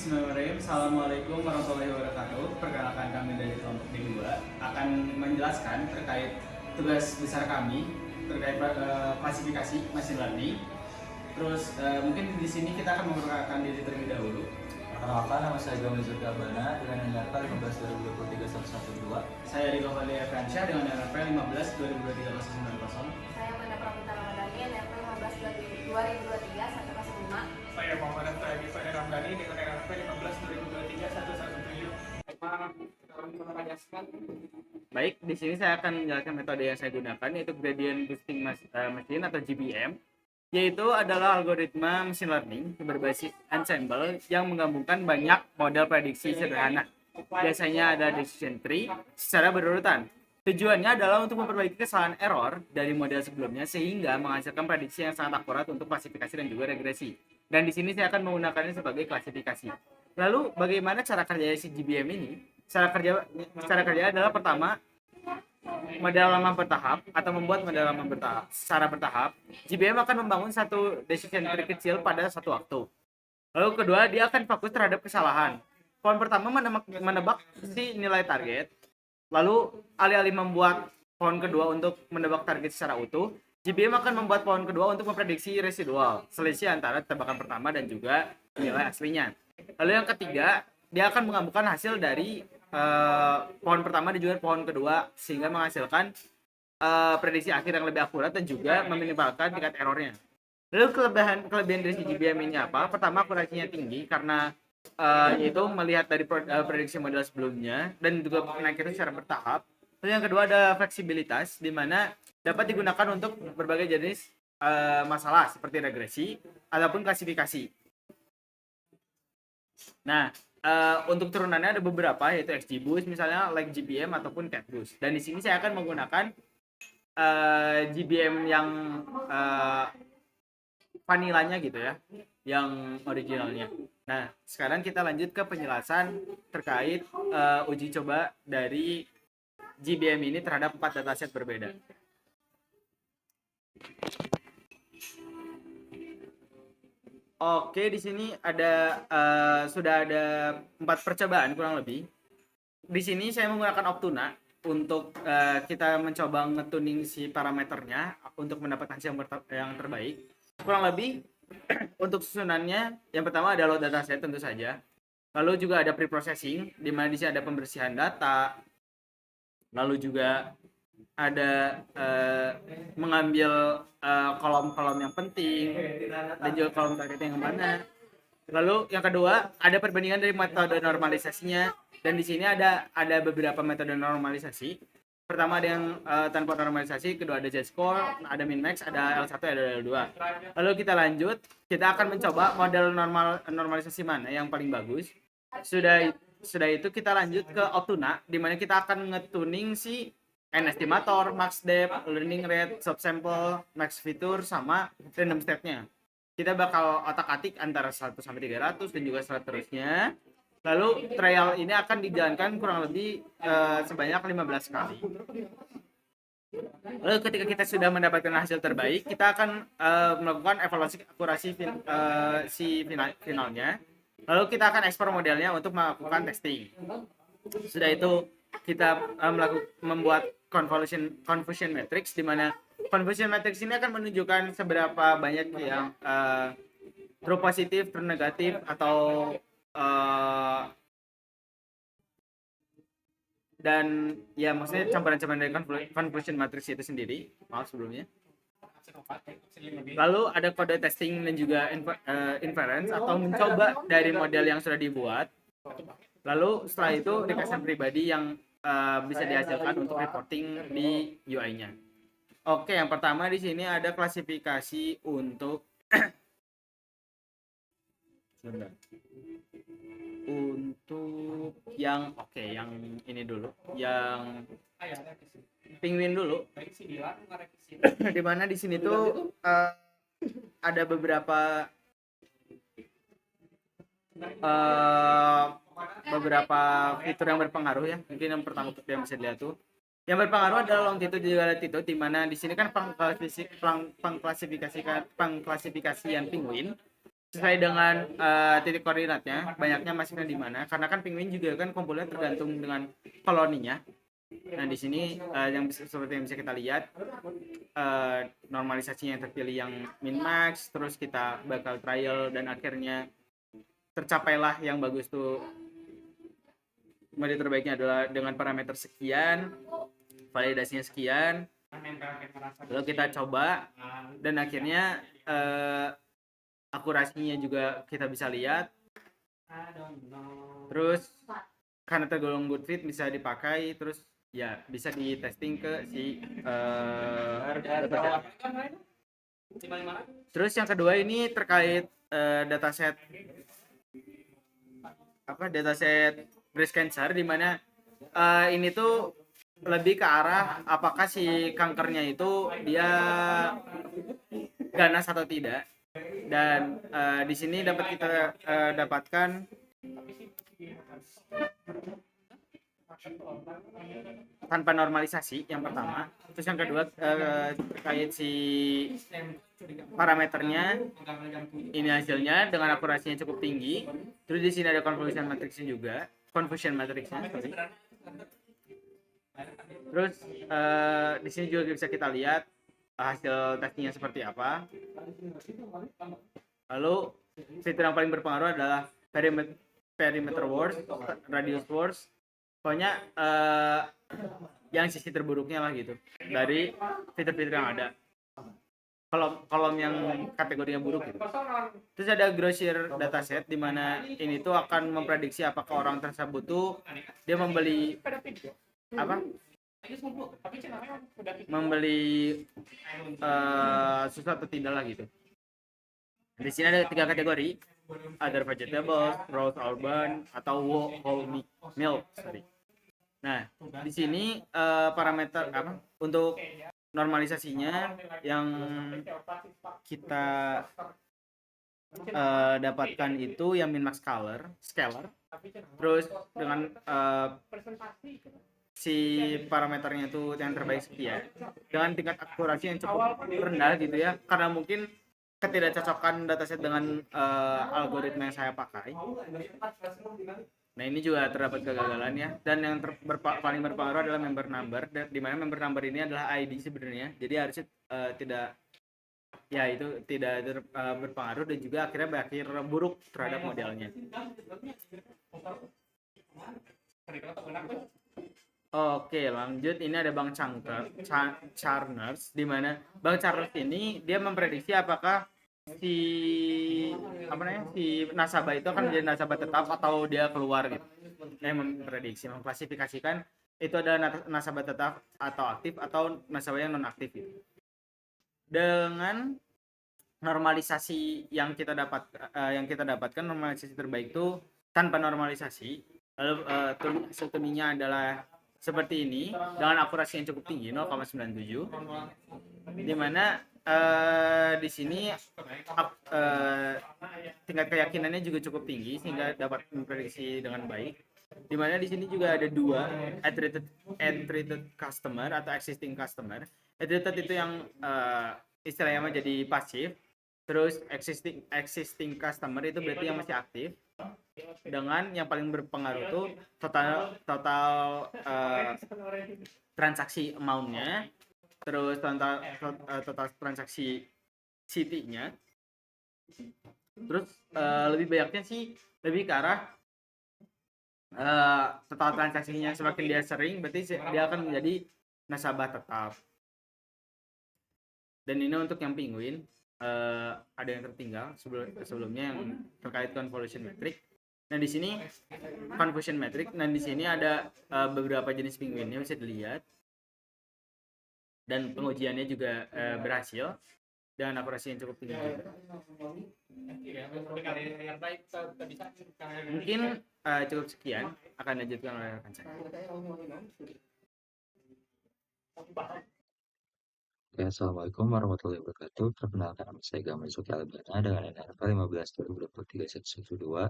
Bismillahirrahmanirrahim. Assalamualaikum warahmatullahi wabarakatuh. Perkenalkan, kami dari kelompok D2 akan menjelaskan terkait tugas besar kami terkait klasifikasi machine learning. Terus mungkin di sini kita akan memperkenalkan diri terlebih dahulu. Perkenalkan, nama saya Gamil Zulkarnain dengan NRP 15/2023/112. Saya Rigo Fadli Efransyah dengan NRP 15/2023/190. Saya Amanda Pramita Ramadhani, NRP 15/2023/105. Saya Muhammad Aftahi Fadli Ramdhani dengan NRP 15/2023/117. Baik, di sini saya akan menjelaskan metode yang saya gunakan, yaitu gradient boosting machine atau GBM, yaitu adalah algoritma machine learning berbasis ensemble yang menggabungkan banyak model prediksi sederhana. Biasanya ada decision tree secara berurutan. Tujuannya adalah untuk memperbaiki kesalahan error dari model sebelumnya sehingga menghasilkan prediksi yang sangat akurat untuk klasifikasi dan juga regresi. Dan di sini saya akan menggunakannya sebagai klasifikasi. Lalu bagaimana cara kerja si GBM ini? Cara kerja adalah pertama, pendalaman bertahap atau membuat pendalaman bertahap. Secara bertahap, GBM akan membangun satu decision tree kecil pada satu waktu. Lalu kedua, dia akan fokus terhadap kesalahan. Pohon pertama menebak si nilai target. Lalu alih-alih membuat pohon kedua untuk menebak target secara utuh, GBM akan membuat pohon kedua untuk memprediksi residual, selisih antara tebakan pertama dan juga nilai aslinya. Lalu yang ketiga, dia akan menggabungkan hasil dari pohon pertama dan juga pohon kedua sehingga menghasilkan prediksi akhir yang lebih akurat dan juga meminimalkan tingkat errornya. Lalu kelebihan dari GBM ini apa? Pertama, akurasinya tinggi karena yaitu melihat dari prediksi model sebelumnya dan juga naik itu secara bertahap. Lalu yang kedua ada fleksibilitas, di mana dapat digunakan untuk berbagai jenis masalah seperti regresi ataupun klasifikasi. Nah, untuk turunannya ada beberapa, yaitu XGBoost misalnya, like GBM ataupun CatBoost. Dan di sini saya akan menggunakan GBM yang vanilanya gitu ya, yang originalnya. Nah, sekarang kita lanjut ke penjelasan terkait uji coba dari GBM ini terhadap 4 dataset berbeda. Oke, di sini ada sudah ada 4 percobaan kurang lebih. Di sini saya menggunakan Optuna untuk kita mencoba ngetuning si parameternya untuk mendapatkan hasil yang terbaik. Kurang lebih untuk susunannya, yang pertama ada load dataset tentu saja. Lalu juga ada pre-processing, di mana di sini ada pembersihan data. Lalu juga ada mengambil kolom-kolom yang penting dan juga kolom target yang mana. Lalu yang kedua ada perbandingan dari metode normalisasinya, dan di sini ada beberapa metode normalisasi. Pertama ada yang tanpa normalisasi, kedua ada Z-score, ada min-max, ada L1, ada L2. Lalu kita lanjut, kita akan mencoba model normalisasi mana yang paling bagus. Sudah itu kita lanjut ke Optuna, di mana kita akan ngetuning si N-estimator, max depth, learning rate, subsample, max fitur, sama random state-nya. Kita bakal otak-atik antara 1 sampai 300 dan juga seterusnya. Lalu trial ini akan dijalankan kurang lebih sebanyak 15 kali. Lalu ketika kita sudah mendapatkan hasil terbaik, kita akan melakukan evaluasi akurasi finalnya. Lalu kita akan ekspor modelnya untuk melakukan testing. Sudah itu kita membuat confusion matrix, di mana confusion matrix ini akan menunjukkan seberapa banyak yang true positif, true negatif, atau dan ya maksudnya campuran-campuran dari confusion matrix itu sendiri. Maaf sebelumnya. Lalu ada kode testing dan juga inference atau mencoba dari model yang sudah dibuat. Lalu setelah itu regression pribadi yang bisa dihasilkan untuk reporting di UI-nya. Oke, yang pertama di sini ada klasifikasi untuk yang yang ini dulu, yang penguin dulu. Di mana di sini tuh ada beberapa fitur yang berpengaruh ya. Mungkin yang pertama yang bisa dilihat tuh yang berpengaruh adalah longitude dan juga latitude, di mana di sini kan pengklasifikasian penguin sesuai dengan titik koordinatnya, banyaknya masuknya di mana. Karena kan penguin juga kan kumpulnya tergantung dengan koloninya. Nah, di sini seperti yang bisa kita lihat, normalisasinya yang terpilih yang min max, terus kita bakal trial dan akhirnya tercapailah yang bagus tuh. Mode terbaiknya adalah dengan parameter sekian, validasinya sekian, lalu kita coba dan akhirnya akurasinya juga kita bisa lihat. Terus karena tergolong good fit bisa dipakai, terus ya bisa di testing ke si terus yang kedua ini terkait dataset breast cancer, di mana ini tuh lebih ke arah apakah si kankernya itu dia ganas atau tidak. Dan di sini dapat kita dapatkan tanpa normalisasi yang pertama. Terus yang kedua terkait si parameternya, ini hasilnya dengan akurasinya cukup tinggi. Terus di sini ada confusion matrixnya, sorry. Terus di sini juga bisa kita lihat hasil testingnya seperti apa. Lalu fitur yang paling berpengaruh adalah perimeter wars, radius wars. Pokoknya yang sisi terburuknya lah gitu dari fitur-fitur yang ada. Kolom yang kategorinya buruk gitu. Terus ada grossier dataset di mana ini tuh akan memprediksi apakah orang tersebut tuh dia membeli susu atau tidak lah gitu. Di sini ada 3 kategori, other vegetables, raw urban, atau whole milk. Sorry. Nah, di sini parameter untuk normalisasinya yang kita dapatkan itu yang min max scalar. Terus dengan si parameternya itu yang terbaik sekian dengan tingkat akurasi yang cukup rendah gitu ya, karena mungkin ketidakcocokan dataset dengan algoritma yang saya pakai. Nah, ini juga terdapat kegagalan ya. Dan yang paling berpengaruh adalah member number, di mana member number ini adalah ID sebenarnya. Jadi harusnya tidak berpengaruh dan juga akhirnya berakhir buruk terhadap modelnya. Oke, lanjut. Ini ada Bang Charners, di mana Bang Charners ini dia memprediksi apakah si nasabah itu akan menjadi nasabah tetap atau dia keluar gitu. Mengklasifikasikan itu adalah nasabah tetap atau aktif atau nasabah yang non aktif gitu. Dengan normalisasi yang kita dapatkan normalisasi terbaik itu tanpa normalisasi, lalu tulinya adalah seperti ini dengan akurasi yang cukup tinggi 0,97, di mana di sini tingkat keyakinannya juga cukup tinggi sehingga dapat memprediksi dengan baik. Di mana di sini juga ada 2 attributed customer atau existing customer. Attributed itu yang istilahnya menjadi pasif. Terus existing customer itu berarti yang masih aktif. Dengan yang paling berpengaruh tuh total transaksi amount-nya, terus total transaksi CT-nya. Terus lebih banyaknya sih lebih ke arah total transaksinya, semakin dia sering berarti dia akan menjadi nasabah tetap. Dan ini untuk yang penguin ada yang tertinggal sebelumnya yang terkait convolution metric. Nah, di sini convolution metric. Nah, di sini ada beberapa jenis penguinnya bisa dilihat. Dan pengujiannya juga berhasil dengan akurasi yang cukup tinggi. Mungkin cukup sekian, akan dilanjutkan oleh rekan saya. Oke, Assalamualaikum warahmatullahi wabarakatuh. Perkenalkan, nama saya Gamal Suki Albana dengan NRK 15/2023-112.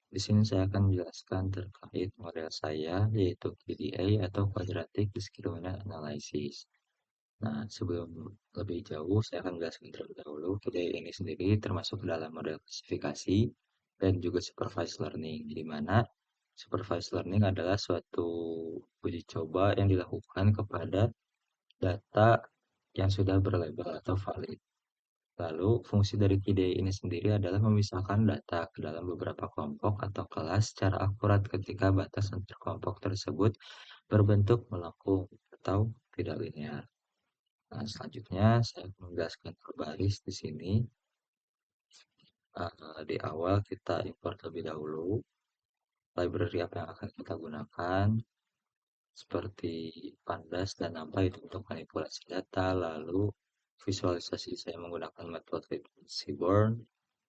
Di sini saya akan menjelaskan terkait model saya, yaitu QDA atau Quadratic Discriminant Analysis. Nah, sebelum lebih jauh, saya akan jelaskan terlebih dahulu KDI ini sendiri termasuk ke dalam model klasifikasi dan juga supervised learning, di mana supervised learning adalah suatu uji coba yang dilakukan kepada data yang sudah berlabel atau valid. Lalu, fungsi dari KDI ini sendiri adalah memisahkan data ke dalam beberapa kelompok atau kelas secara akurat ketika batas antar kelompok tersebut berbentuk melengkung atau tidak linear. Nah, selanjutnya saya akan menjelaskan berbaris di sini. Di awal kita import terlebih dahulu library apa yang akan kita gunakan, seperti pandas dan NumPy itu untuk manipulasi data, lalu visualisasi saya menggunakan metode Seaborn,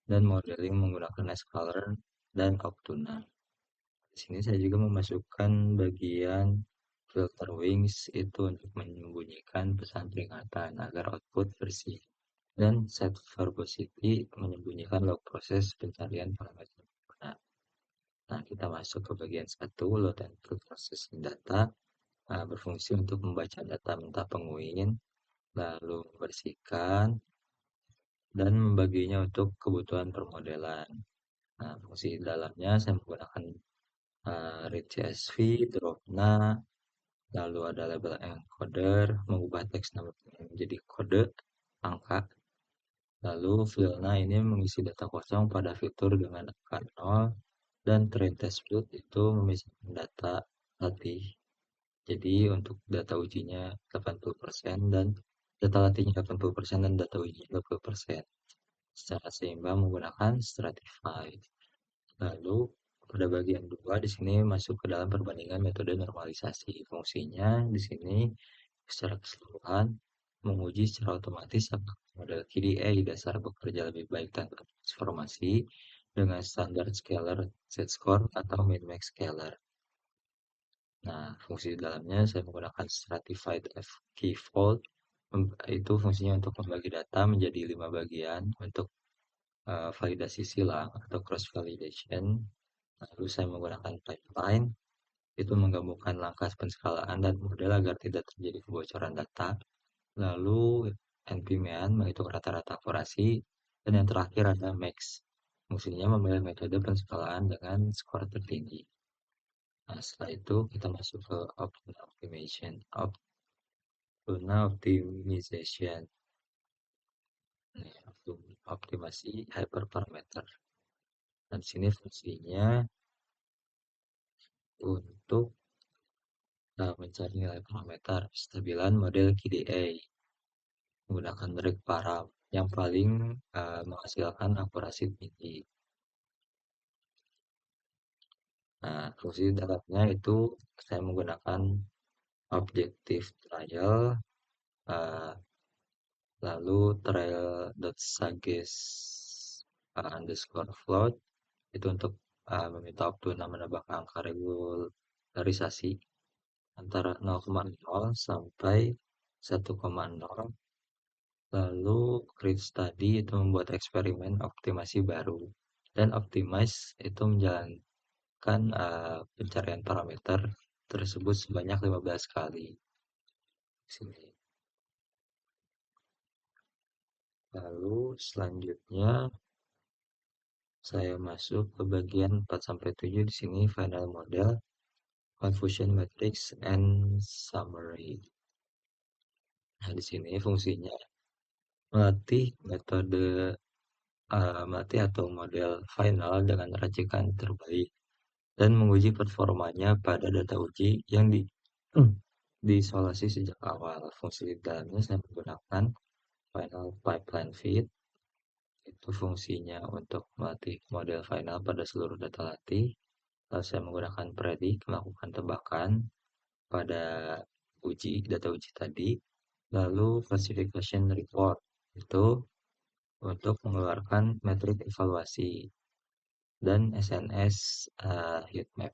dan modeling menggunakan Nextcolour dan Optuna. Di sini saya juga memasukkan bagian filter wings itu untuk menyembunyikan pesan peringatan agar output bersih, dan set verbosity menyembunyikan log proses pencarian parameter. Nah, kita masuk ke bagian satu, load and processing data. Berfungsi untuk membaca data mentah penguin, lalu membersihkan, dan membaginya untuk kebutuhan permodelan. Nah, fungsi dalamnya saya menggunakan read CSV, dropna, lalu ada label encoder, mengubah teks nama menjadi kode, angka, lalu fillna ini mengisi data kosong pada fitur dengan angka 0, dan train test float itu memisahkan data latih. Jadi untuk data ujinya 80% dan data latihnya 80% dan data ujinya 20% secara seimbang menggunakan Stratify. Lalu pada bagian 2 di sini masuk ke dalam perbandingan metode normalisasi. Fungsinya di sini secara keseluruhan menguji secara otomatis apakah model KDA dasar bekerja lebih baik tanpa transformasi dengan standar scalar z-score atau min-max scalar. Nah, fungsi di dalamnya saya menggunakan stratified key fold. Itu fungsinya untuk membagi data menjadi 5 bagian untuk validasi silang atau cross validation. Lalu saya menggunakan pipeline, itu menggabungkan langkah penskalaan dan model agar tidak terjadi kebocoran data. Lalu NPMan menghitung rata-rata akurasi, dan yang terakhir ada max. Fungsinya memilih metode penskalaan dengan skor tertinggi. Nah, setelah itu kita masuk ke optimization. Optimasi hyperparameter. Dan sini fungsinya untuk mencari nilai parameter stabilan model KDA menggunakan reg param yang paling menghasilkan akurasi tinggi. Nah, fungsi dalamnya itu saya menggunakan objective trial, lalu trial.suggest underscore float itu untuk meminta Optuna menebak angka regularisasi antara 0,0 sampai 1,0. Lalu create study itu membuat eksperimen optimasi baru, dan optimize itu menjalankan pencarian parameter tersebut sebanyak 15 kali. Sini. Lalu selanjutnya saya masuk ke bagian 4 sampai 7 di sini final model, confusion matrix and summary. Nah, di sini fungsinya melatih melatih atau model final dengan racikan terbaik dan menguji performanya pada data uji yang diisolasi sejak awal. Fungsi dalamnya saya menggunakan final pipeline fit. Itu fungsinya untuk melatih model final pada seluruh data latih. Lalu saya menggunakan predict melakukan tebakan pada data uji tadi. Lalu classification report itu untuk mengeluarkan metrik evaluasi, dan SNS heatmap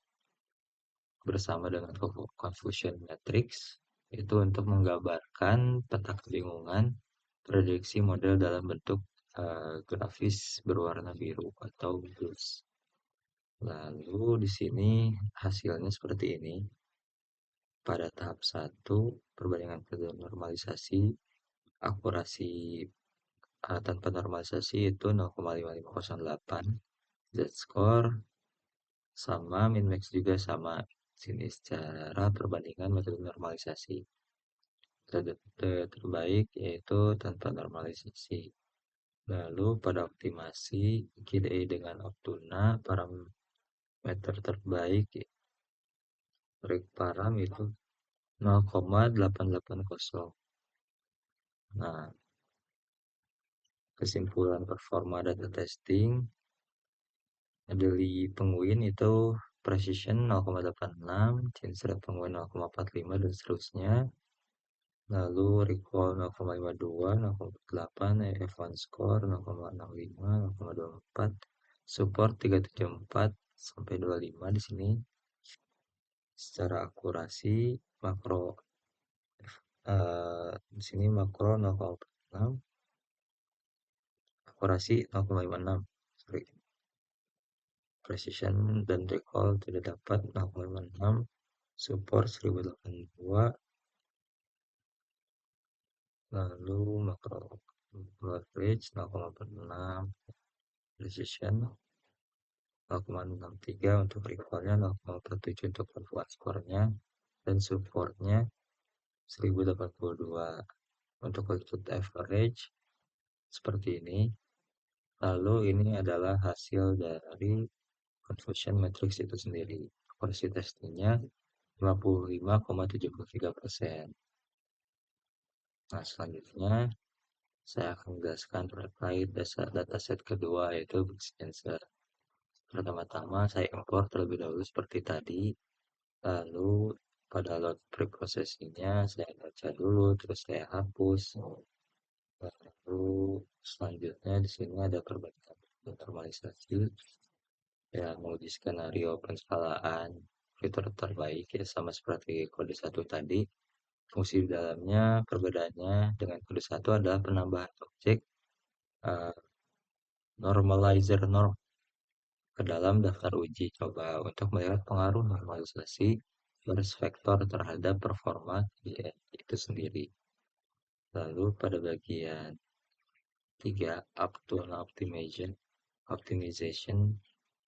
bersama dengan confusion matrix itu untuk menggambarkan peta kebingungan prediksi model dalam bentuk grafis berwarna biru atau blues. Lalu di sini hasilnya seperti ini. pada tahap 1 perbandingan kedua normalisasi, akurasi tanpa normalisasi itu 0,5508, z-score sama, min-max juga sama. Sini secara perbandingan metode normalisasi. Metode terbaik yaitu tanpa normalisasi. Lalu pada optimasi KDA dengan Optuna, parameter terbaik break param itu 0,880. Nah, kesimpulan performa data testing dari Penguin itu precision 0,86, change rate Penguin 0,45 dan seterusnya. Lalu recall 0,52, 0,48, F1 score 0,65, 0,24, support 374 sampai 25 di sini. Secara akurasi makro di sini makro 0,46, akurasi 0,56. Sorry. Precision dan recall tidak dapat 0,56, support 1082, lalu makro average 0,46, precision 0,63 untuk recallnya, 0,47 untuk performance score-nya, dan supportnya 1082. Untuk output average seperti ini. Lalu ini adalah hasil dari conversion matrix itu sendiri. Akurasi testingnya 55,73%. Nah, selanjutnya saya akan menjelaskan terkait dataset kedua, yaitu Big Sensor. Pertama-tama saya import terlebih dahulu seperti tadi. Lalu pada load preprocessingnya saya baca dulu, terus saya hapus. Lalu selanjutnya di sini ada perbandingan normalisasi, ya menguji skenario penskalaan fitur terbaik ya sama seperti kode 1 tadi. Fungsi di dalamnya perbedaannya dengan kode 1 adalah penambahan objek normalizer norm ke dalam daftar uji coba untuk melihat pengaruh normalisasi garis vektor terhadap performa itu sendiri. Lalu pada bagian 3, up to optimization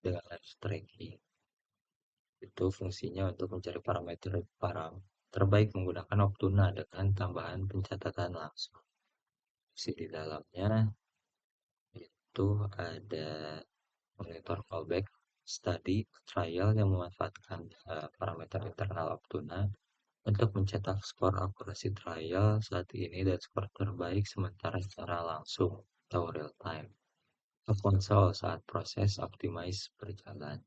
dengan live tracking. Itu fungsinya untuk mencari parameter terbaik menggunakan Optuna dengan tambahan pencatatan langsung. Fungsi di dalamnya itu ada monitor callback, study, trial yang memanfaatkan parameter internal Optuna untuk mencetak skor akurasi trial saat ini dan skor terbaik sementara secara langsung atau real time ke konsol saat proses optimize berjalan.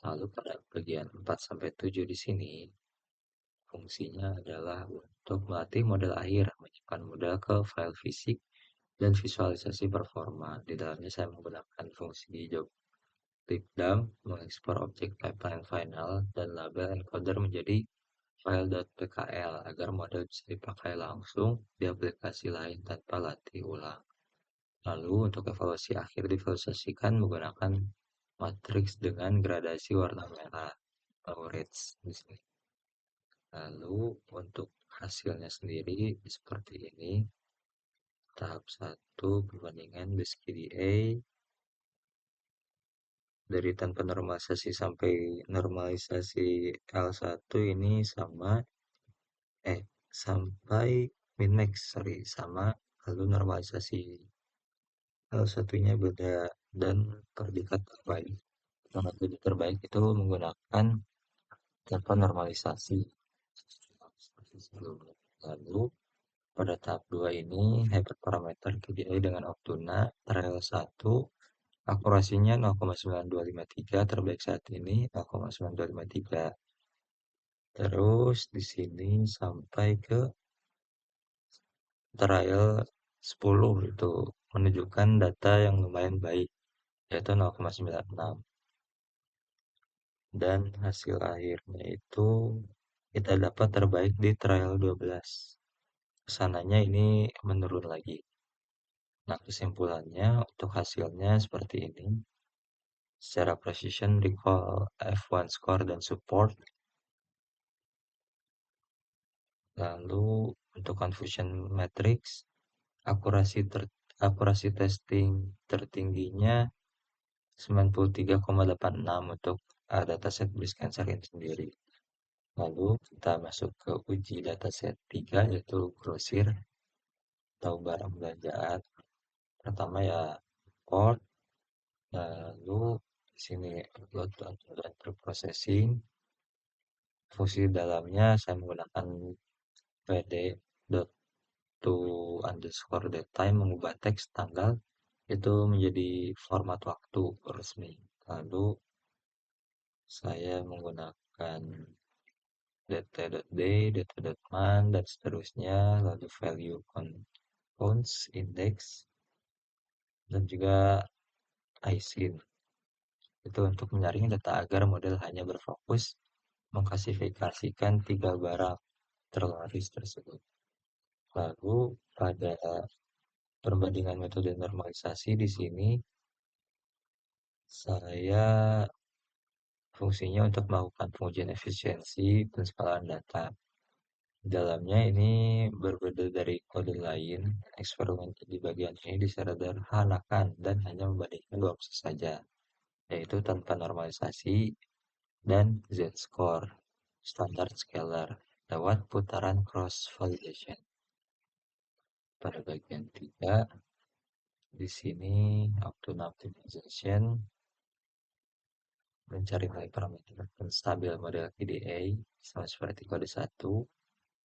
Lalu pada bagian 4-7 di sini fungsinya adalah untuk melatih model akhir, menyimpan model ke file fisik dan visualisasi performa. Di dalamnya saya menggunakan fungsi job dump, mengekspor objek pipeline final dan label encoder menjadi file.pkl agar model bisa dipakai langsung di aplikasi lain tanpa latih ulang. Lalu untuk evaluasi akhir divisualisasikan menggunakan matriks dengan gradasi warna merah atau reds di sini. Lalu untuk hasilnya sendiri seperti ini. Tahap 1 perbandingan base KDA dari tanpa normalisasi sampai normalisasi L1 ini sampai min-max sama, lalu normalisasi L1-nya beda dan predikat terbaik. Metode terbaik itu menggunakan tanpa normalisasi seperti sebelumnya. Lalu pada tahap 2 ini hyperparameter KDA dengan Optuna trial 1 akurasinya 0,9253, terbaik saat ini 0,9253. Terus di sini sampai ke trial 10 itu menunjukkan data yang lumayan baik yaitu 0,96. Dan hasil akhirnya itu kita dapat terbaik di trial 12. Kesananya ini menurun lagi. Nah, kesimpulannya untuk hasilnya seperti ini. Secara precision, recall, F1 score, dan support Lalu untuk confusion matrix, akurasi akurasi testing tertingginya 93,86 untuk dataset breast cancer ini sendiri. Lalu kita masuk ke uji dataset 3 yaitu grosir atau barang belanjaan. Pertama ya import, lalu di sini upload dan preprocessing. Fungsi dalamnya saya menggunakan pd to underscore datetime, mengubah teks tanggal itu menjadi format waktu resmi. Lalu saya menggunakan data.day, data.month, dan seterusnya, lalu value counts, index, dan juga ISIN. Itu untuk menyaring data agar model hanya berfokus mengklasifikasikan 3 barang terlaris tersebut. Lalu pada perbandingan metode normalisasi di sini saya fungsinya untuk melakukan pengujian efisiensi penskalaan data. Di dalamnya ini berbeda dari kode lain, eksperimen di bagian ini disederhanakan dan hanya membandingkan 2 proses saja, yaitu tanpa normalisasi dan z-score standar scalar lewat putaran cross validation. Pada bagian 3 di sini optimization mencari nilai parameter stabil model PDA sama seperti kode 1.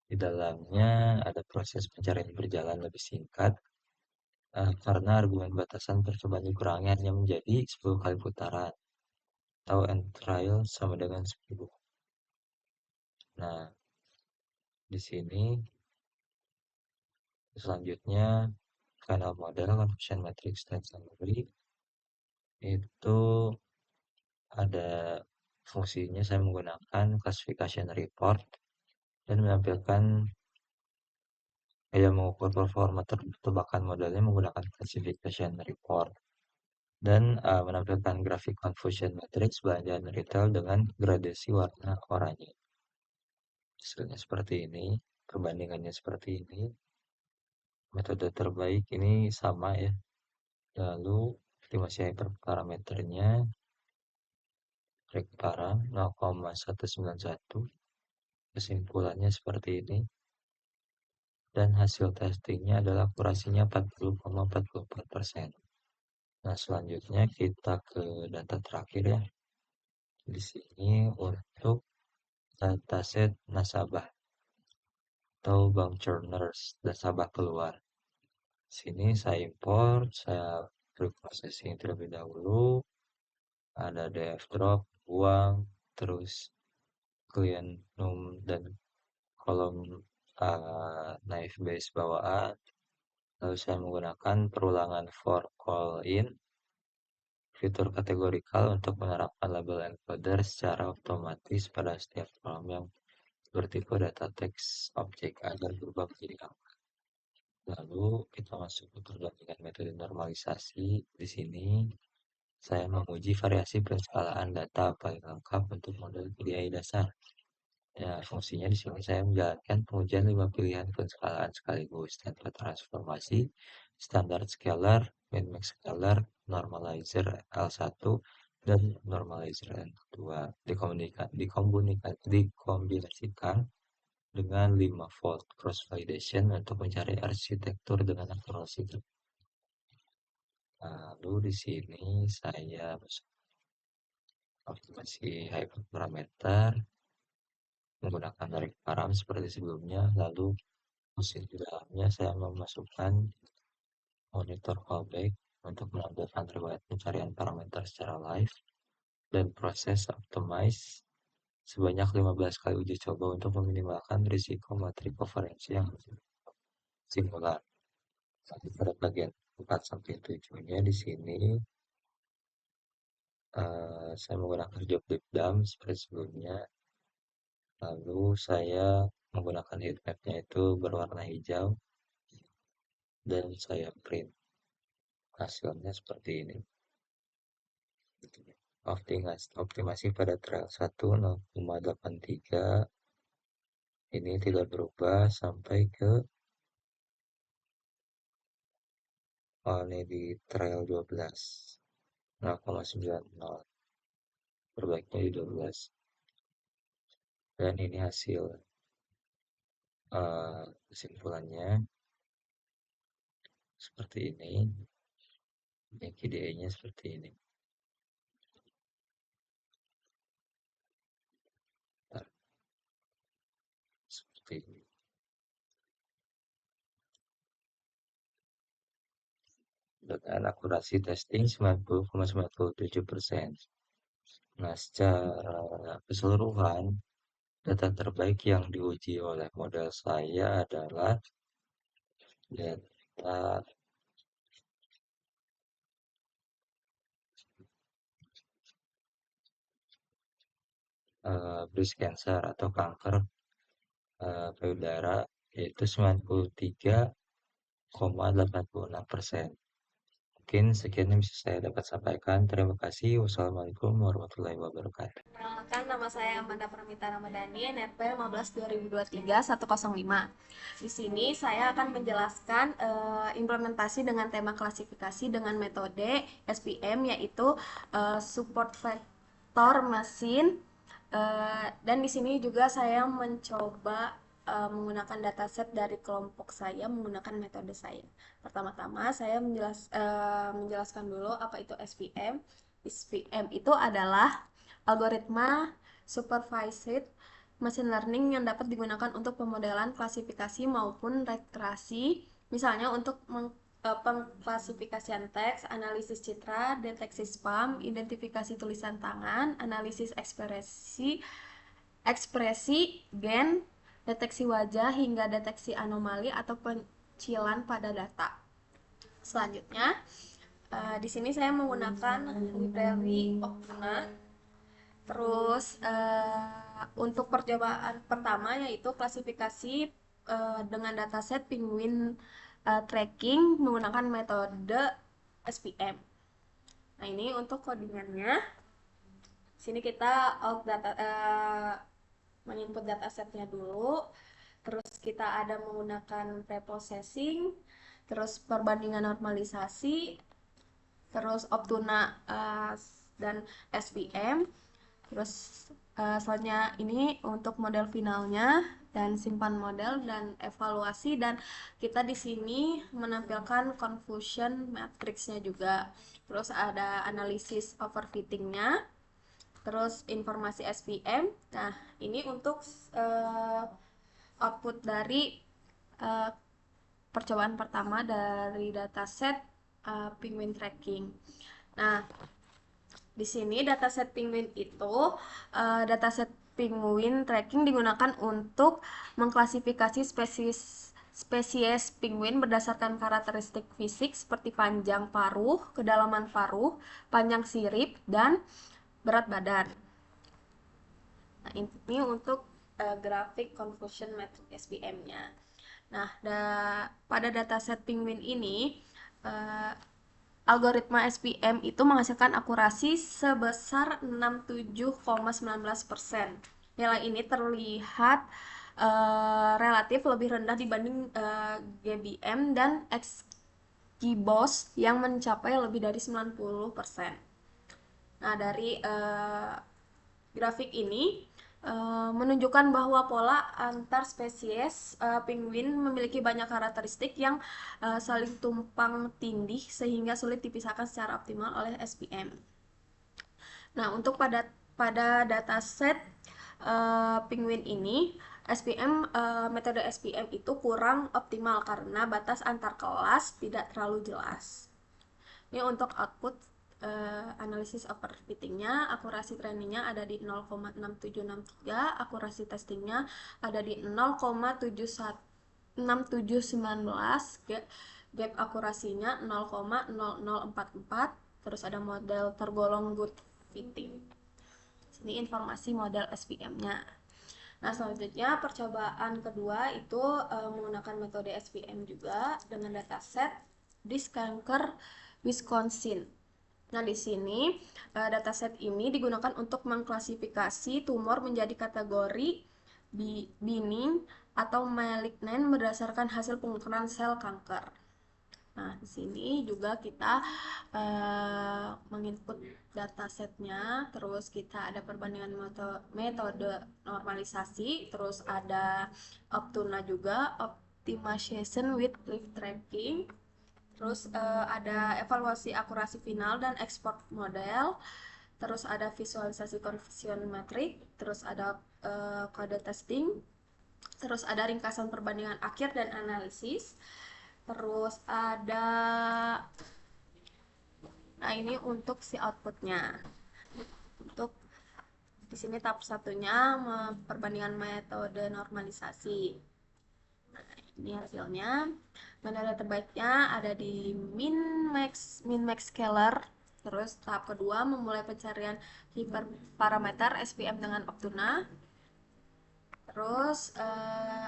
Di dalamnya ada proses pencarian berjalan lebih singkat karena argumen batasan percobaan dikurangi hanya menjadi 10 kali putaran atau end trial sama dengan 10. Nah, di sini selanjutnya final model confusion matrix dan summary itu ada fungsinya saya menggunakan classification report dan menampilkan mengukur performa tebakan modelnya menggunakan classification report dan menampilkan grafik confusion matrix belanjaan retail dengan gradasi warna oranye. Hasilnya seperti ini, perbandingannya seperti ini. Metode terbaik ini sama ya. Lalu estimasi hyperparameternya para 0,191. Kesimpulannya seperti ini. Dan hasil testingnya adalah akurasinya 40,44%. Nah, selanjutnya kita ke data terakhir ya. Di sini untuk dataset nasabah atau bank churners, nasabah keluar. Sini saya import, saya preprocessing terlebih dahulu. Ada df drop, uang, terus client num dan kolom naive base bawaan. Lalu saya menggunakan perulangan for call in, fitur kategorikal untuk menerapkan label encoder secara otomatis pada setiap kolom yang bertipe data text objek agar berubah menjadi angka. Lalu kita masuk ke perbandingan metode normalisasi. Di sini saya menguji variasi penskalaan data paling lengkap untuk model PDI dasar. Ya, fungsinya di sini saya menjalankan pengujian 5 pilihan penskalaan sekaligus tanpa transformasi, standar scalar, min-max scalar, normalizer L1, dan normalizer L2. Dikombinasikan dengan 5 volt cross validation untuk mencari arsitektur dengan akurasi. Lalu di sini saya optimasi hyperparameter menggunakan tarik param seperti sebelumnya. Lalu mesin di dalamnya saya memasukkan monitor callback untuk menampilkan riwayat pencarian parameter secara live dan proses optimize sebanyak 15 kali uji coba untuk meminimalkan risiko matrik koferensi yang singular. Pada bagian 4 sampai 7-nya di sini saya menggunakan job deep dump seperti sebelumnya. Lalu saya menggunakan heatmap-nya itu berwarna hijau dan saya print. Hasilnya seperti ini. Optimasi pada trial 1 0,83, ini tidak berubah sampai ke ini di trial 12 0,90, perbaiknya di 12, dan ini hasil kesimpulannya seperti ini. Ini KDE-nya seperti ini. Seperti ini. Dengan akurasi testing 90,97%. Nah, secara keseluruhan, data terbaik yang diuji oleh model saya adalah data breast cancer atau kanker payudara, yaitu 93,86%. Mungkin sekian yang bisa saya dapat sampaikan. Terima kasih. Wassalamualaikum warahmatullahi wabarakatuh. Perkenalkan, nama saya Amanda Pramita Ramadhani, NRP 15/2023-105. Di sini saya akan menjelaskan implementasi dengan tema klasifikasi dengan metode SPM, yaitu support vector machine. Dan di sini juga saya mencoba menggunakan dataset dari kelompok saya menggunakan metode saya. Pertama-tama saya menjelaskan dulu apa itu SPM. SPM itu adalah algoritma supervised machine learning yang dapat digunakan untuk pemodelan klasifikasi maupun regresi, misalnya untuk pengklasifikasian teks, analisis citra, deteksi spam, identifikasi tulisan tangan, analisis ekspresi, gen, deteksi wajah, hingga deteksi anomali atau pencilan pada data. Selanjutnya, di sini saya menggunakan library Optuna. Terus untuk percobaan pertama yaitu klasifikasi dengan dataset penguin tracking menggunakan metode SPM. Nah, ini untuk codingannya. Sini kita menginput datasetnya dulu. Terus kita ada menggunakan preprocessing, terus perbandingan normalisasi, terus Optuna dan SPM. Terus selanjutnya ini untuk model finalnya dan simpan model dan evaluasi, dan kita di sini menampilkan confusion matrixnya juga. Terus ada analisis overfittingnya, terus informasi SPM. Nah, ini untuk output dari percobaan pertama dari dataset penguin tracking. Nah, di sini dataset penguin itu dataset penguin tracking digunakan untuk mengklasifikasi spesies penguin berdasarkan karakteristik fisik seperti panjang paruh, kedalaman paruh, panjang sirip, dan berat badan. Nah, ini untuk grafik confusion matrix SPM-nya. Nah, pada dataset penguin ini algoritma SPM itu menghasilkan akurasi sebesar 67,19%. Nilai ini terlihat relatif lebih rendah dibanding GBM dan XGBoost yang mencapai lebih dari 90%. Nah, dari grafik ini menunjukkan bahwa pola antar spesies penguin memiliki banyak karakteristik yang saling tumpang tindih sehingga sulit dipisahkan secara optimal oleh SPM. Nah, untuk pada dataset penguin ini, metode SPM itu kurang optimal karena batas antar kelas tidak terlalu jelas. Ini untuk output analisis overfittingnya, akurasi trainingnya ada di 0,6763, akurasi testingnya ada di 0,6719, gap akurasinya 0,0044, terus ada model tergolong good fitting. Ini informasi model SPM-nya. Nah, selanjutnya percobaan kedua itu menggunakan metode SPM juga dengan dataset Breast Cancer Wisconsin. Nah, di sini dataset ini digunakan untuk mengklasifikasi tumor menjadi kategori benign atau malignan berdasarkan hasil pengukuran sel kanker. Nah, di sini juga kita menginput datasetnya, terus kita ada perbandingan metode normalisasi, terus ada Optuna juga, optimization with lift tracking, terus ada evaluasi akurasi final dan ekspor model, terus ada visualisasi conversion metric, terus ada kode testing, terus ada ringkasan perbandingan akhir dan analisis, terus ada, nah ini untuk si outputnya. Untuk di sini tahap satunya perbandingan metode normalisasi. Nah, ini hasilnya. Metode terbaiknya ada di min max scaler. Terus tahap kedua memulai pencarian hiperparameter SPM dengan Optuna. Terus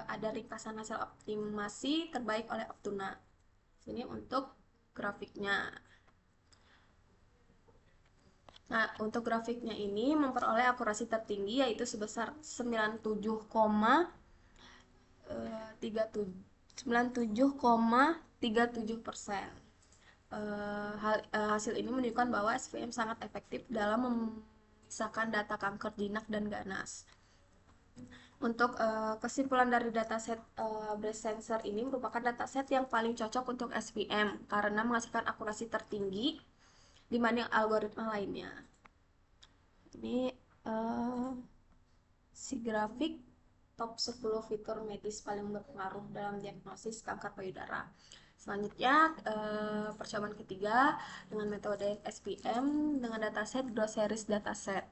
ada ringkasan hasil optimasi terbaik oleh Optuna. Sini untuk grafiknya. Nah, untuk grafiknya ini memperoleh akurasi tertinggi yaitu sebesar 97,37%. Hasil ini menunjukkan bahwa SVM sangat efektif dalam memisahkan data kanker jinak dan ganas. Untuk kesimpulan dari dataset breast sensor ini merupakan dataset yang paling cocok untuk SVM karena menghasilkan akurasi tertinggi dibanding algoritma lainnya. Ini si grafik top 10 fitur medis paling berpengaruh dalam diagnosis kanker payudara. Selanjutnya percobaan ketiga dengan metode SPM dengan dataset Gross Series dataset.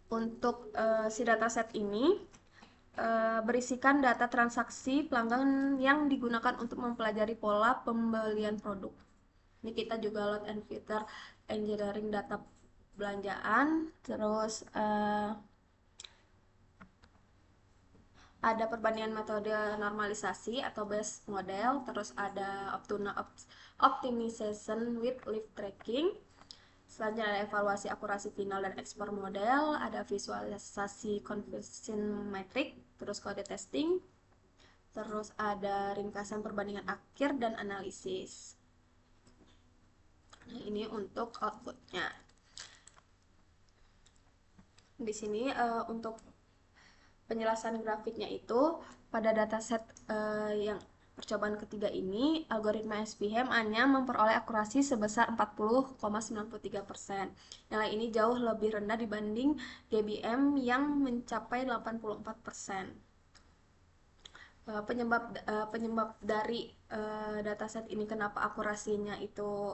Untuk si dataset ini berisikan data transaksi pelanggan yang digunakan untuk mempelajari pola pembelian produk. Ini kita juga load and filter engineering data belanjaan, terus ada perbandingan metode normalisasi atau base model, terus ada Optuna optimization with lift tracking. Selanjutnya ada evaluasi akurasi final dan ekspor model, ada visualisasi conversion metric, terus kode testing, terus ada ringkasan perbandingan akhir dan analisis. Nah, ini untuk outputnya. Di sini untuk penjelasan grafiknya itu pada dataset yang percobaan ketiga ini algoritma SPM hanya memperoleh akurasi sebesar 40,93%. Nilai ini jauh lebih rendah dibanding GBM yang mencapai 84%. Penyebab dari dataset ini kenapa akurasinya itu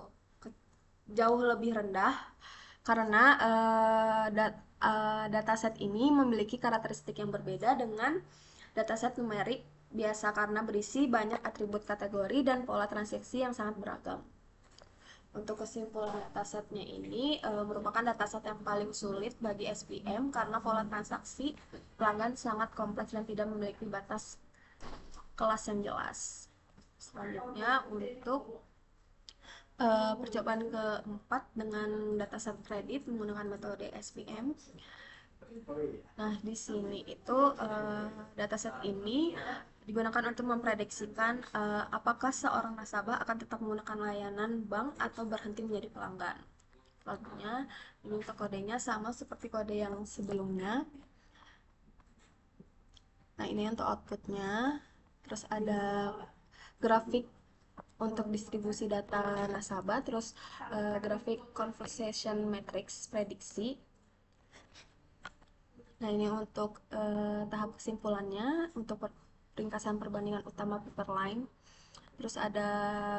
jauh lebih rendah karena dataset ini memiliki karakteristik yang berbeda dengan dataset numerik biasa karena berisi banyak atribut kategori dan pola transaksi yang sangat beragam. Untuk kesimpulan datasetnya ini merupakan dataset yang paling sulit bagi SPM karena pola transaksi pelanggan sangat kompleks dan tidak memiliki batas kelas yang jelas. Selanjutnya untuk percobaan keempat dengan dataset kredit menggunakan metode SPM. Nah, di sini itu dataset ini digunakan untuk memprediksikan apakah seorang nasabah akan tetap menggunakan layanan bank atau berhenti menjadi pelanggan. Selanjutnya, ini untuk kodenya sama seperti kode yang sebelumnya. Nah, ini untuk outputnya. Terus ada grafik untuk distribusi data nasabah, terus grafik conversation matrix prediksi. Nah, ini untuk tahap kesimpulannya untuk ringkasan perbandingan utama paper line. Terus ada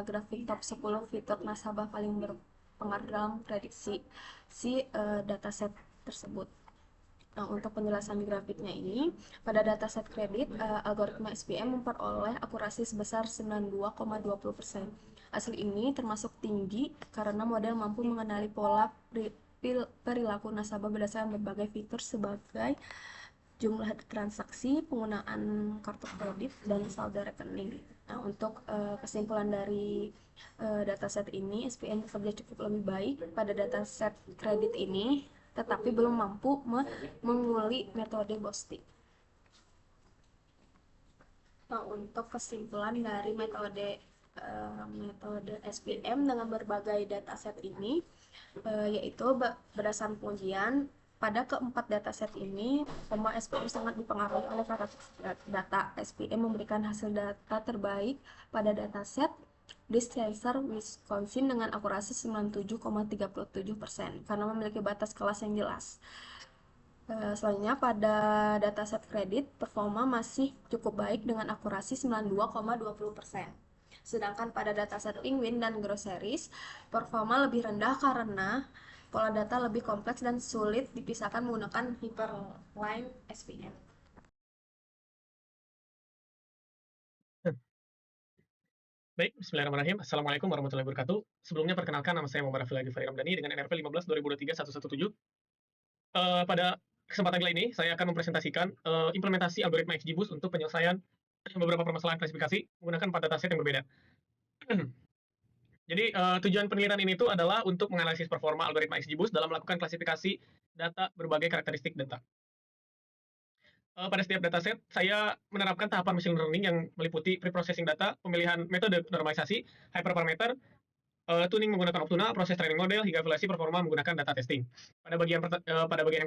grafik top 10 fitur nasabah paling berpengaruh dalam prediksi si dataset tersebut. Nah, untuk penjelasan grafiknya ini, pada dataset kredit, algoritma SPM memperoleh akurasi sebesar 92,20%. Hasil ini termasuk tinggi karena model mampu mengenali pola perilaku nasabah berdasarkan berbagai fitur sebagai jumlah transaksi, penggunaan kartu kredit, dan saldo rekening. Nah, untuk kesimpulan dari dataset ini, SPM bekerja cukup lebih baik pada dataset kredit ini tetapi belum mampu menguli metode boosting. Nah, untuk kesimpulan dari metode SPM dengan berbagai dataset ini, yaitu berdasarkan pengujian pada keempat dataset ini, SPM sangat dipengaruhi oleh karakteristik data. SPM memberikan hasil data terbaik pada dataset Dispenser Wisconsin dengan akurasi 97,37% karena memiliki batas kelas yang jelas. Selanjutnya pada dataset kredit, performa masih cukup baik dengan akurasi 92,20%. Sedangkan pada dataset Penguin dan Groceries, performa lebih rendah karena pola data lebih kompleks dan sulit dipisahkan menggunakan hyperline SPM. Baik, bismillahirrahmanirrahim. Assalamualaikum warahmatullahi wabarakatuh. Sebelumnya perkenalkan, nama saya Muhammad Rafil Fahri Ramdhani dengan NRP 15 2023 117. Pada kesempatan kali ini, saya akan mempresentasikan implementasi algoritma XGBoost untuk penyelesaian beberapa permasalahan klasifikasi menggunakan 4 dataset yang berbeda. Jadi, tujuan penelitian ini tuh adalah untuk menganalisis performa algoritma XGBoost dalam melakukan klasifikasi data berbagai karakteristik data. Pada setiap dataset, saya menerapkan tahapan machine learning yang meliputi preprocessing data, pemilihan metode normalisasi, hyperparameter, tuning menggunakan Optuna, proses training model, hingga evaluasi performa menggunakan data testing. Pada bagian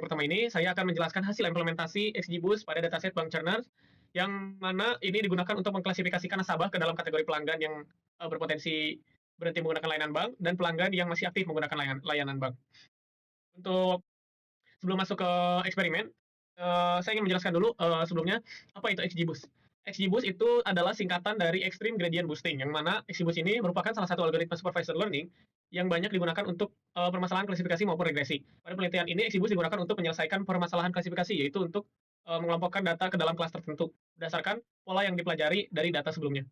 yang pertama ini, saya akan menjelaskan hasil implementasi XGBoost pada dataset bank Churners, yang mana ini digunakan untuk mengklasifikasikan nasabah ke dalam kategori pelanggan yang berpotensi berhenti menggunakan layanan bank dan pelanggan yang masih aktif menggunakan layanan bank. Untuk sebelum masuk ke eksperimen, saya ingin menjelaskan dulu sebelumnya apa itu XGBoost. XGBoost itu adalah singkatan dari Extreme Gradient Boosting, yang mana XGBoost ini merupakan salah satu algoritma supervised learning yang banyak digunakan untuk permasalahan klasifikasi maupun regresi. Pada penelitian ini, XGBoost digunakan untuk menyelesaikan permasalahan klasifikasi, yaitu untuk mengelompokkan data ke dalam kelas tertentu berdasarkan pola yang dipelajari dari data sebelumnya.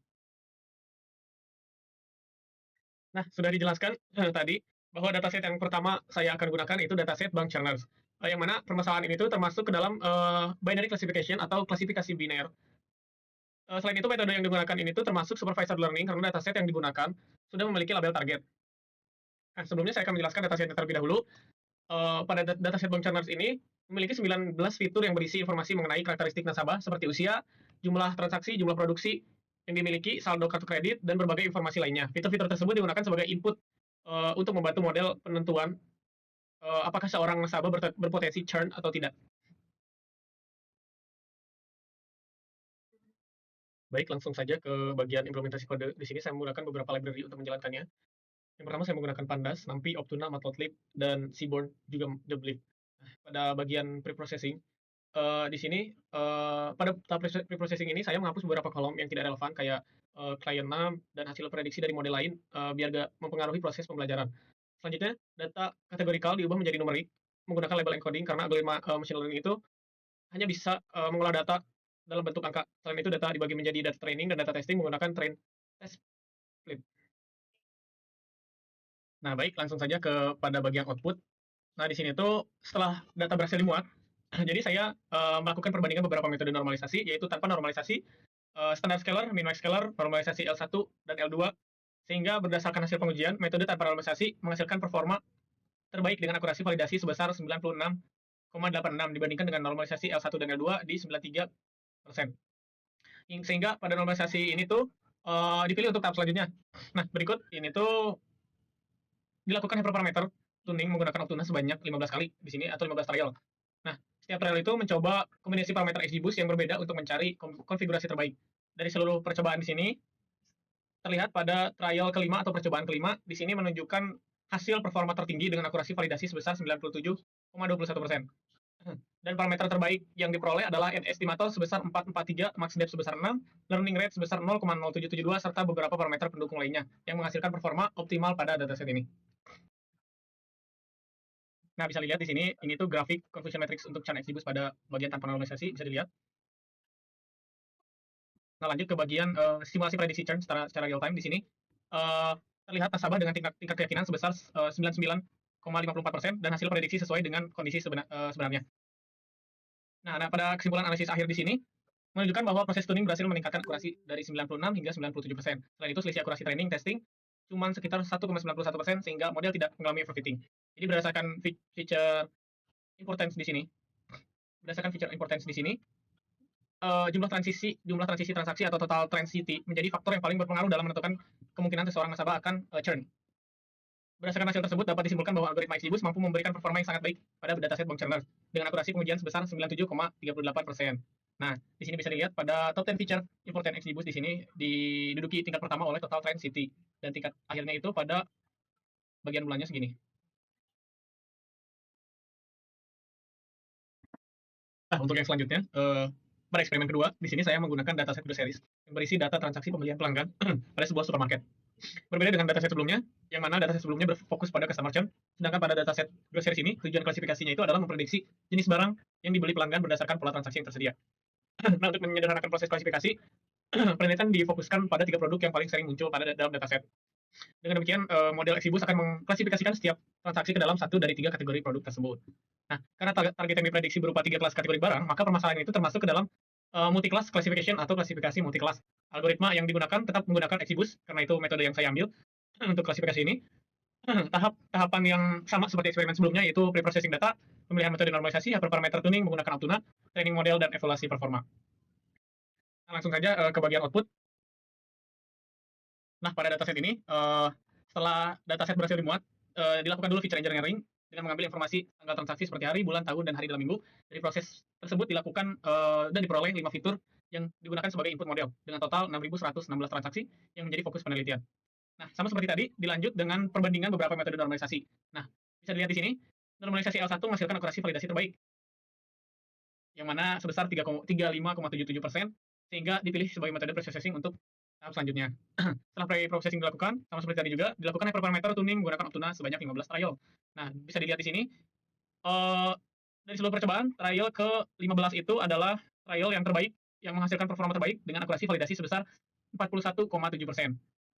Nah, sudah dijelaskan tadi bahwa dataset yang pertama saya akan gunakan itu dataset bank Churners, yang mana permasalahan ini tuh termasuk ke dalam binary classification atau klasifikasi biner. Selain itu, metode yang digunakan ini tuh termasuk supervised learning karena dataset yang digunakan sudah memiliki label target. Nah, sebelumnya saya akan menjelaskan dataset terlebih dahulu. Pada dataset bank Churners ini memiliki 19 fitur yang berisi informasi mengenai karakteristik nasabah seperti usia, jumlah transaksi, jumlah produksi yang dimiliki, saldo kartu kredit, dan berbagai informasi lainnya. Fitur-fitur tersebut digunakan sebagai input untuk membantu model penentuan apakah seorang nasabah berpotensi churn atau tidak. Baik, langsung saja ke bagian implementasi kode. Di sini saya menggunakan beberapa library untuk menjalankannya. Yang pertama saya menggunakan Pandas, NumPy, Optuna, Matplotlib, dan Seaborn juga Dblib. Pada bagian preprocessing, di sini pada tahap preprocessing ini saya menghapus beberapa kolom yang tidak relevan kayak client name dan hasil prediksi dari model lain biar gak mempengaruhi proses pembelajaran. Selanjutnya, data kategorikal diubah menjadi numerik menggunakan label encoding karena algoritma machine learning itu hanya bisa mengolah data dalam bentuk angka. Selain itu, data dibagi menjadi data training dan data testing menggunakan train test split. Nah, baik, langsung saja pada bagian output. Nah, di sini tuh setelah data berhasil dimuat, jadi saya melakukan perbandingan beberapa metode normalisasi, yaitu tanpa normalisasi, standar scalar, min-max scalar, normalisasi L1 dan L2, sehingga berdasarkan hasil pengujian, metode tanpa normalisasi menghasilkan performa terbaik dengan akurasi validasi sebesar 96,86 dibandingkan dengan normalisasi L1 dan L2 di 93%. Sehingga pada normalisasi ini tuh dipilih untuk tahap selanjutnya. Nah, berikut ini tuh dilakukan hyperparameter tuning menggunakan Optuna sebanyak 15 kali di sini atau 15 trial. Nah, setiap trial itu mencoba kombinasi parameter XGBoost yang berbeda untuk mencari konfigurasi terbaik. Dari seluruh percobaan di sini terlihat pada trial kelima atau percobaan kelima di sini menunjukkan hasil performa tertinggi dengan akurasi validasi sebesar 97,21%. Dan parameter terbaik yang diperoleh adalah N estimator sebesar 443, max depth sebesar 6, learning rate sebesar 0,0772 serta beberapa parameter pendukung lainnya yang menghasilkan performa optimal pada dataset ini. Nah, bisa dilihat di sini, ini tuh grafik confusion matrix untuk churn XGBoost pada bagian tanpa normalisasi, bisa dilihat. Nah, lanjut ke bagian simulasi prediksi churn secara real time. Di sini terlihat nasabah dengan tingkat keyakinan sebesar 99,54% dan hasil prediksi sesuai dengan kondisi sebenarnya. Nah, pada kesimpulan analisis akhir di sini menunjukkan bahwa proses tuning berhasil meningkatkan akurasi dari 96 hingga 97%. Selain itu, selisih akurasi training testing cuma sekitar 1,91% sehingga model tidak mengalami overfitting. Jadi berdasarkan feature importance di sini, berdasarkan feature importance di sini, jumlah transisi transaksi atau total transiti menjadi faktor yang paling berpengaruh dalam menentukan kemungkinan seseorang nasabah akan churn. Berdasarkan hasil tersebut dapat disimpulkan bahwa algoritma XGBoost mampu memberikan performa yang sangat baik pada dataset Bank Churner dengan akurasi pengujian sebesar 97,38%. Nah, di sini bisa dilihat pada top 10 feature important XGBoost di sini diduduki tingkat pertama oleh total transiti dan tingkat akhirnya itu pada bagian bulannya segini. Nah, untuk yang selanjutnya, pada eksperimen kedua, di sini saya menggunakan dataset groceries yang berisi data transaksi pembelian pelanggan pada sebuah supermarket. Berbeda dengan dataset sebelumnya, yang mana dataset sebelumnya berfokus pada customer churn, sedangkan pada dataset groceries ini, tujuan klasifikasinya itu adalah memprediksi jenis barang yang dibeli pelanggan berdasarkan pola transaksi yang tersedia. Nah, untuk menyederhanakan proses klasifikasi, penelitian difokuskan pada 3 produk yang paling sering muncul pada dalam dataset. Dengan demikian, model XGBoost akan mengklasifikasikan setiap transaksi ke dalam 1 dari 3 kategori produk tersebut. Nah, karena target yang diprediksi berupa 3 kelas kategori barang, maka permasalahan itu termasuk ke dalam multi-class classification atau klasifikasi multi-class. Algoritma yang digunakan tetap menggunakan XGBoost, karena itu metode yang saya ambil untuk klasifikasi ini. Tahapan yang sama seperti eksperimen sebelumnya, yaitu pre-processing data, pemilihan metode normalisasi, hyperparameter tuning menggunakan Altuna, training model, dan evaluasi performa. Nah, langsung saja ke bagian output. Nah, pada dataset ini, setelah dataset berhasil dimuat, dilakukan dulu feature engineering dengan mengambil informasi tanggal transaksi seperti hari, bulan, tahun, dan hari dalam minggu. Dari proses tersebut dilakukan dan diperoleh 5 fitur yang digunakan sebagai input model dengan total 6.116 transaksi yang menjadi fokus penelitian. Nah, sama seperti tadi, dilanjut dengan perbandingan beberapa metode normalisasi. Nah, bisa dilihat di sini, normalisasi L1 menghasilkan akurasi validasi terbaik, yang mana sebesar 35,77%, sehingga dipilih sebagai metode processing untuk tahap selanjutnya. Setelah pre-processing dilakukan, sama seperti tadi juga, dilakukan hyperparameter tuning menggunakan Optuna sebanyak 15 trial. Nah, bisa dilihat di sini, dari seluruh percobaan, trial ke-15 itu adalah trial yang terbaik, yang menghasilkan performa terbaik dengan akurasi validasi sebesar 41,7%.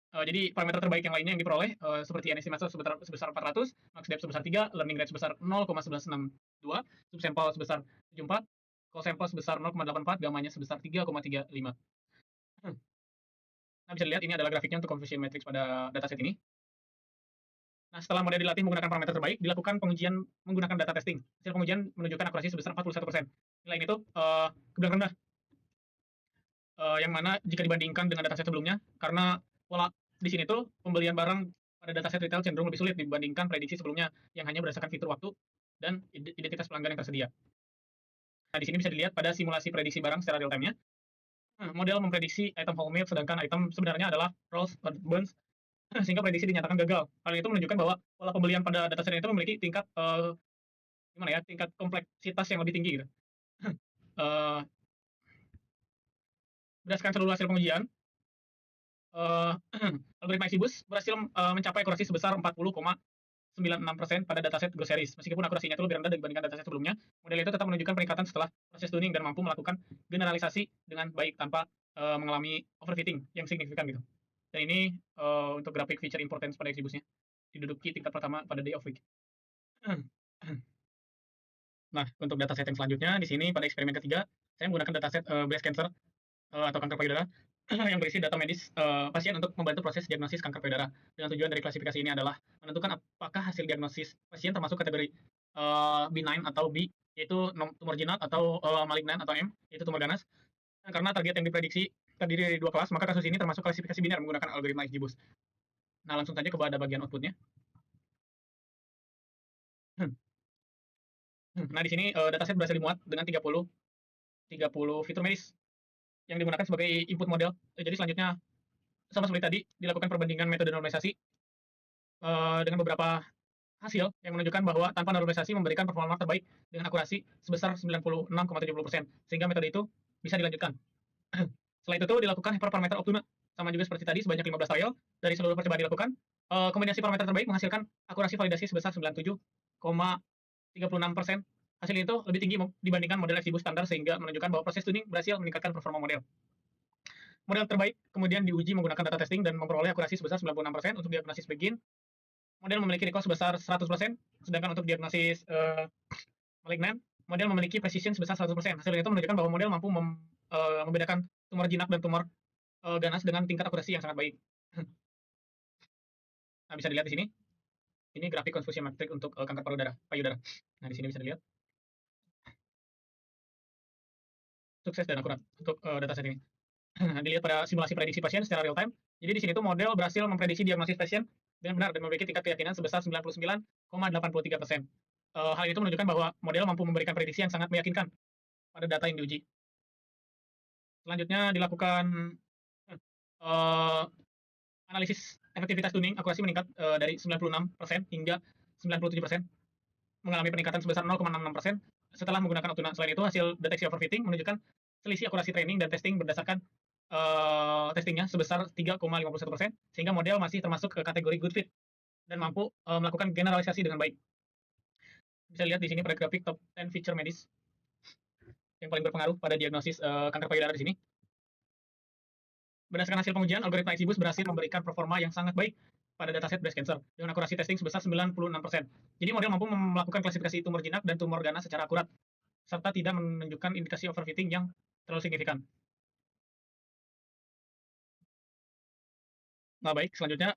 Jadi parameter terbaik yang lainnya yang diperoleh seperti NSTIMATION sebesar 400, max depth sebesar 3, learning rate sebesar 0,1162, subsample sebesar 74, call sample sebesar 0,84, gamanya sebesar 3,35. Nah, bisa dilihat ini adalah grafiknya untuk conversion matrix pada dataset ini. Nah, setelah model dilatih menggunakan parameter terbaik, dilakukan pengujian menggunakan data testing. Hasil pengujian menunjukkan akurasi sebesar 41%. Nilai ini tuh kebilang rendah. Yang mana jika dibandingkan dengan dataset sebelumnya, karena pola di sini tuh pembelian barang pada dataset retail cenderung lebih sulit dibandingkan prediksi sebelumnya yang hanya berdasarkan fitur waktu dan identitas pelanggan yang tersedia. Nah, di sini bisa dilihat pada simulasi prediksi barang secara real time-nya. Model memprediksi item whole milk, sedangkan item sebenarnya adalah rolls or buns, sehingga prediksi dinyatakan gagal. Hal itu menunjukkan bahwa pola pembelian pada dataset itu memiliki tingkat tingkat kompleksitas yang lebih tinggi gitu. Berdasarkan seluruh hasil pengujian, algoritma XGBoost berhasil mencapai akurasi sebesar 40,96% pada dataset groceries. Meskipun akurasinya itu lebih rendah dibandingkan dataset sebelumnya, model itu tetap menunjukkan peningkatan setelah proses tuning dan mampu melakukan generalisasi dengan baik tanpa mengalami overfitting yang signifikan gitu. Dan ini untuk grafik feature importance pada XGBoost-nya diduduki tingkat pertama pada day of week. Nah, untuk dataset yang selanjutnya di sini pada eksperimen ketiga, saya menggunakan dataset breast cancer atau kanker payudara yang berisi data medis pasien untuk membantu proses diagnosis kanker payudara. Dengan tujuan dari klasifikasi ini adalah menentukan apakah hasil diagnosis pasien termasuk kategori benign atau B, yaitu tumor jinak, atau malignant atau M, yaitu tumor ganas. Karena target yang diprediksi terdiri dari 2 kelas, maka kasus ini termasuk klasifikasi biner menggunakan algoritma XGBoost. Nah, langsung saja kepada bagian outputnya. Nah, di sini dataset berhasil dimuat dengan 30 fitur medis yang digunakan sebagai input model. Jadi selanjutnya sama seperti tadi, dilakukan perbandingan metode normalisasi dengan beberapa hasil yang menunjukkan bahwa tanpa normalisasi memberikan performa terbaik dengan akurasi sebesar 96,70%, sehingga metode itu bisa dilanjutkan. Setelah itu dilakukan hyperparameter Optuna, sama juga seperti tadi sebanyak 15 trial dari seluruh percobaan dilakukan. Kombinasi parameter terbaik menghasilkan akurasi validasi sebesar 97,36%. Hasil itu lebih tinggi dibandingkan model XGBoost standar, sehingga menunjukkan bahwa proses tuning berhasil meningkatkan performa model. Model terbaik kemudian diuji menggunakan data testing dan memperoleh akurasi sebesar 96% untuk diagnosis begin. Model memiliki recall sebesar 100%, sedangkan untuk diagnosis malignant, model memiliki precision sebesar 100%. Hasil itu menunjukkan bahwa model mampu membedakan tumor jinak dan tumor ganas dengan tingkat akurasi yang sangat baik. Nah, bisa dilihat di sini. Ini grafik confusion matrix untuk kanker payudara. Nah, di sini bisa dilihat. sukses dan akurat untuk dataset ini. Dilihat pada simulasi prediksi pasien secara real time. Jadi di sini tuh model berhasil memprediksi diagnosis pasien dengan benar dan memiliki tingkat keyakinan sebesar 99,83%. Hal itu menunjukkan bahwa model mampu memberikan prediksi yang sangat meyakinkan pada data yang diuji. Selanjutnya dilakukan analisis efektivitas tuning, akurasi meningkat dari 96% hingga 97%, mengalami peningkatan sebesar 0,66% setelah menggunakan Optuna. Selain itu, hasil deteksi overfitting menunjukkan selisih akurasi training dan testing berdasarkan testingnya sebesar 3,51%, sehingga model masih termasuk ke kategori good fit dan mampu melakukan generalisasi dengan baik. Bisa lihat di sini pada grafik top 10 feature medis yang paling berpengaruh pada diagnosis kanker payudara di sini. Berdasarkan hasil pengujian, algoritma XGBoost berhasil memberikan performa yang sangat baik pada dataset breast cancer dengan akurasi testing sebesar 96%. Jadi model mampu melakukan klasifikasi tumor jinak dan tumor ganas secara akurat, serta tidak menunjukkan indikasi overfitting yang terlalu signifikan. Nah, baik, selanjutnya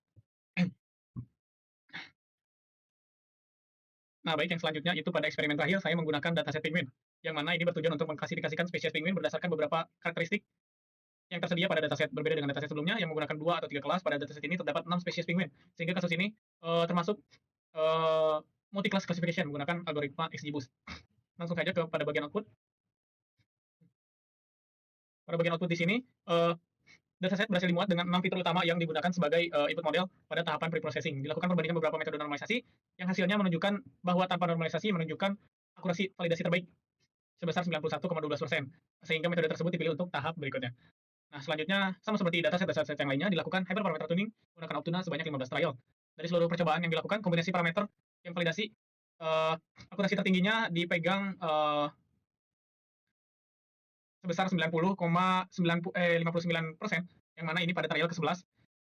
yang selanjutnya itu pada eksperimen terakhir saya menggunakan dataset penguin, yang mana ini bertujuan untuk mengklasifikasikan spesies penguin berdasarkan beberapa karakteristik yang tersedia pada dataset. Berbeda dengan dataset sebelumnya yang menggunakan 2 atau 3 kelas, pada dataset ini terdapat 6 spesies penguin, sehingga kasus ini termasuk multi-class classification menggunakan algoritma XGBoost. Langsung saja pada bagian output. Pada bagian output di sini, dataset berhasil dimuat dengan 6 fitur utama yang digunakan sebagai input model pada tahapan preprocessing. Dilakukan perbandingan beberapa metode normalisasi yang hasilnya menunjukkan bahwa tanpa normalisasi menunjukkan akurasi validasi terbaik sebesar 91,12%, sehingga metode tersebut dipilih untuk tahap berikutnya. Nah, selanjutnya sama seperti dataset yang lainnya, dilakukan hyperparameter tuning menggunakan Optuna sebanyak 15 trial. Dari seluruh percobaan yang dilakukan, kombinasi parameter yang validasi akurasi tertingginya dipegang sebesar 90,59%, yang mana ini pada trial ke-11.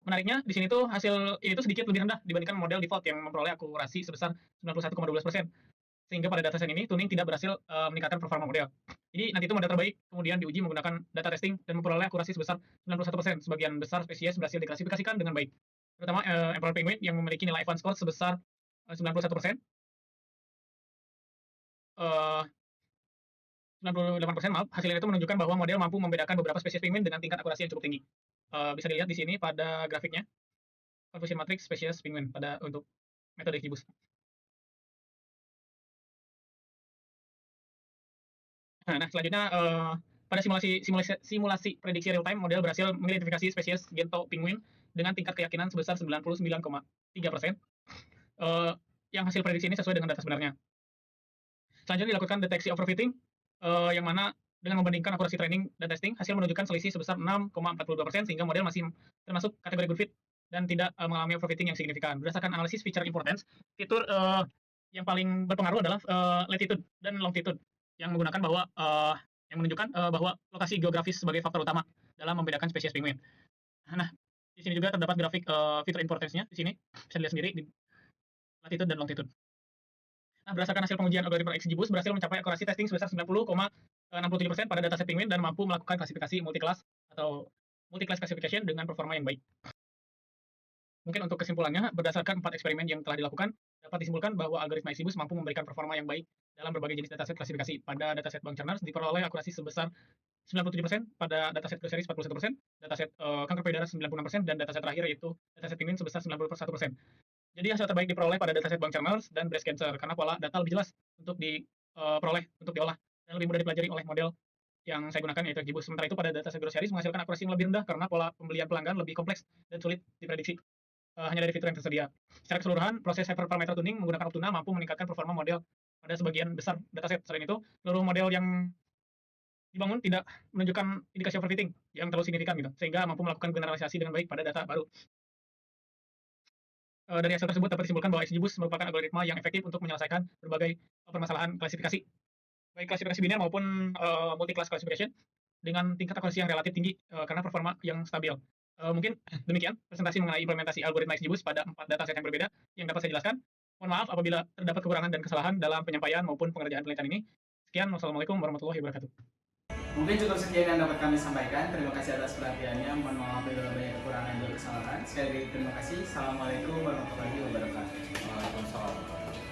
Menariknya, di sini tuh hasil ini tuh sedikit lebih rendah dibandingkan model default yang memperoleh akurasi sebesar 91,12%. Sehingga pada dataset ini, tuning tidak berhasil meningkatkan performa model. Jadi nanti itu model terbaik kemudian diuji menggunakan data testing dan memperoleh akurasi sebesar 91%. Sebagian besar spesies berhasil diklasifikasikan dengan baik, terutama Emperor penguin yang memiliki nilai advance score sebesar 91%. 98%, maaf. Hasil ini itu menunjukkan bahwa model mampu membedakan beberapa spesies penguin dengan tingkat akurasi yang cukup tinggi. Bisa dilihat di sini pada grafiknya, confusion matrix spesies penguin untuk metode XGBoost. Nah, selanjutnya pada simulasi prediksi real time, model berhasil mengidentifikasi spesies gento penguin dengan tingkat keyakinan sebesar 99,3%. Yang hasil prediksi ini sesuai dengan data sebenarnya. Selanjutnya dilakukan deteksi overfitting, yang mana dengan membandingkan akurasi training dan testing, hasil menunjukkan selisih sebesar 6,42%, sehingga model masih termasuk kategori good fit dan tidak mengalami overfitting yang signifikan. Berdasarkan analisis feature importance, fitur yang paling berpengaruh adalah latitude dan longitude, yang menggunakan bahwa yang menunjukkan bahwa lokasi geografis sebagai faktor utama dalam membedakan spesies penguin. Nah, di sini juga terdapat grafik fitur importance-nya. Di sini bisa dilihat sendiri di latitude dan longitude. Nah, berdasarkan hasil pengujian algoritma XGBoost berhasil mencapai akurasi testing sebesar 90,67% pada dataset penguin dan mampu melakukan klasifikasi multi-class atau multi-class classification dengan performa yang baik. Mungkin untuk kesimpulannya, berdasarkan 4 eksperimen yang telah dilakukan, dapat disimpulkan bahwa algoritma XGBoost mampu memberikan performa yang baik dalam berbagai jenis dataset klasifikasi. Pada dataset Bank Charners diperoleh akurasi sebesar 97%, pada dataset Series 41%, dataset kanker payudara 96%, dan dataset terakhir yaitu dataset penguin sebesar 91%. Jadi hasil terbaik diperoleh pada dataset Bank Charners dan breast cancer karena pola data lebih jelas untuk diperoleh, untuk diolah, dan lebih mudah dipelajari oleh model yang saya gunakan yaitu XGBoost. Sementara itu pada dataset Series menghasilkan akurasi yang lebih rendah karena pola pembelian pelanggan lebih kompleks dan sulit diprediksi hanya dari fitur yang tersedia. Secara keseluruhan, proses hyperparameter tuning menggunakan Optuna mampu meningkatkan performa model pada sebagian besar dataset. Selain itu, seluruh model yang dibangun tidak menunjukkan indikasi overfitting yang terlalu signifikan gitu, sehingga mampu melakukan generalisasi dengan baik pada data baru. Dari hasil tersebut dapat disimpulkan bahwa XGBoost merupakan algoritma yang efektif untuk menyelesaikan berbagai permasalahan klasifikasi, baik klasifikasi biner maupun multi-class classification, dengan tingkat akurasi yang relatif tinggi karena performa yang stabil. Mungkin demikian presentasi mengenai implementasi algoritma XGBoost pada 4 dataset yang berbeda yang dapat saya jelaskan. Mohon maaf apabila terdapat kekurangan dan kesalahan dalam penyampaian maupun pengerjaan penelitian ini. Sekian, wassalamualaikum warahmatullahi wabarakatuh. Mungkin cukup sekian yang dapat kami sampaikan. Terima kasih atas perhatiannya. Mohon maaf bila banyak kekurangan dan kesalahan. Sekali lagi terima kasih. Assalamualaikum warahmatullahi wabarakatuh. Waalaikumsalam.